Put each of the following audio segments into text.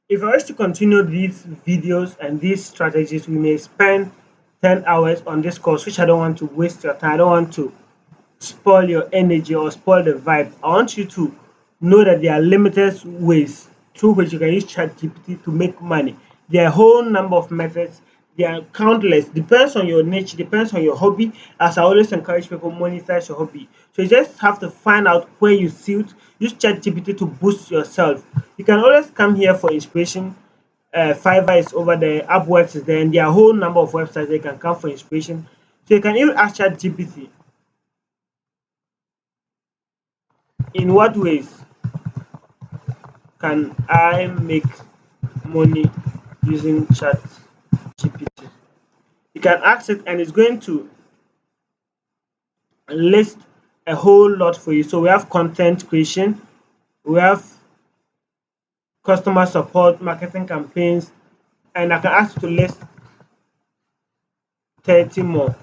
If I was to continue these videos and these strategies, we may spend 10 hours on this course, which I don't want to waste your time. I don't want to spoil your energy or spoil the vibe. I want you to know that there are limited ways through which you can use ChatGPT to make money. There are a whole number of methods. There are countless. Depends on your niche, depends on your hobby. As I always encourage people, monetize your hobby. So you just have to find out where you suit. Use ChatGPT to boost yourself. You can always come here for inspiration. Fiverr is over there, Upworks is there, and there are a whole number of websites they can come for inspiration. So you can even ask ChatGPT, in what ways can I make money using chat GPT? You can ask it and it's going to list a whole lot for you. So we have content creation, we have customer support, marketing campaigns, and I can ask you to list 30 more.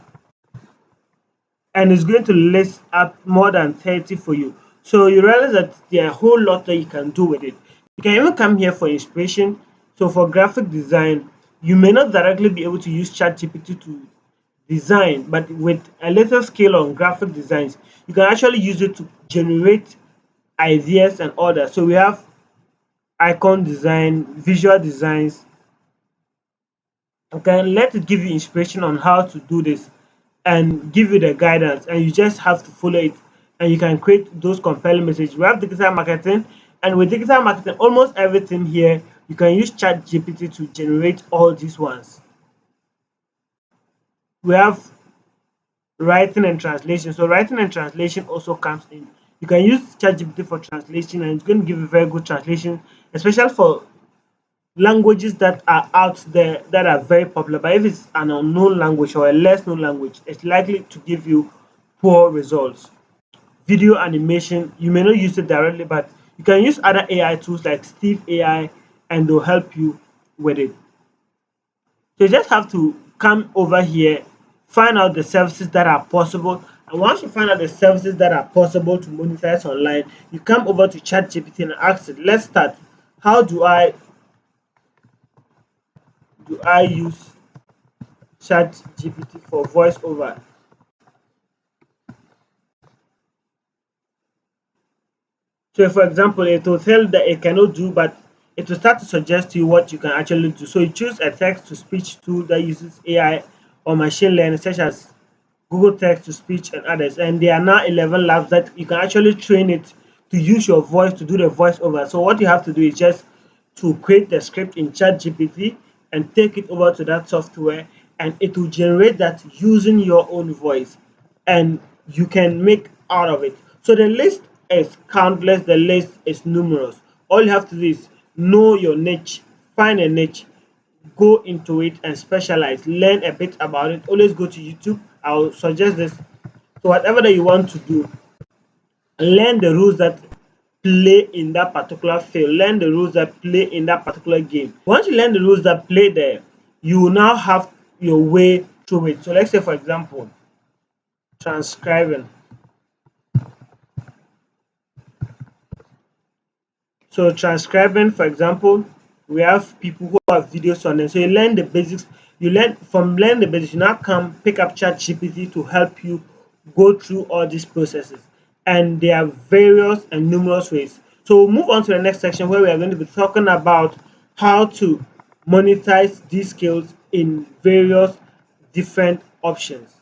And it's going to list up more than 30 for you. So you realize that there are a whole lot that you can do with it. You can even come here for inspiration. So for graphic design, you may not directly be able to use ChatGPT to design, but with a little skill on graphic designs, you can actually use it to generate ideas and orders. So we have icon design, visual designs. You can let it give you inspiration on how to do this and give you the guidance, and you just have to follow it and you can create those compelling messages. We have digital marketing, and with digital marketing, almost everything here you can use chat gpt to generate all these ones. We have writing and translation. So writing and translation also comes in. You can use ChatGPT for translation and it's going to give you very good translation, especially for languages that are out there that are very popular. But if it's an unknown language or a less known language, it's likely to give you poor results. Video animation, you may not use it directly, but you can use other AI tools like Steve AI and they'll help you with it. So you just have to come over here, find out the services that are possible. And once you find out the services that are possible to monetize online, you come over to ChatGPT and ask it, let's start. How do I use ChatGPT for voiceover? So for example, it will tell that it cannot do, but it will start to suggest to you what you can actually do. So you choose a text to speech tool that uses AI or machine learning, such as Google Text to Speech and others. And there are now 11 labs that you can actually train it to use your voice to do the voiceover. So what you have to do is just to create the script in ChatGPT and take it over to that software, and it will generate that using your own voice, and you can make out of it. So the list is countless, the list is numerous. All you have to do is know your niche, find a niche, go into it and specialize, learn a bit about it. Always go to YouTube. I'll suggest this. So whatever that you want to do, learn the rules that play in that particular field, learn the rules that play in that particular game. Once you learn the rules that play there, you will now have your way through it. So let's say, for example, transcribing. So transcribing, for example, we have people who have videos on them. So you learn the basics. You learn the basics. You now come pick up ChatGPT to help you go through all these processes. And there are various and numerous ways. So we'll move on to the next section where we are going to be talking about how to monetize these skills in various different options.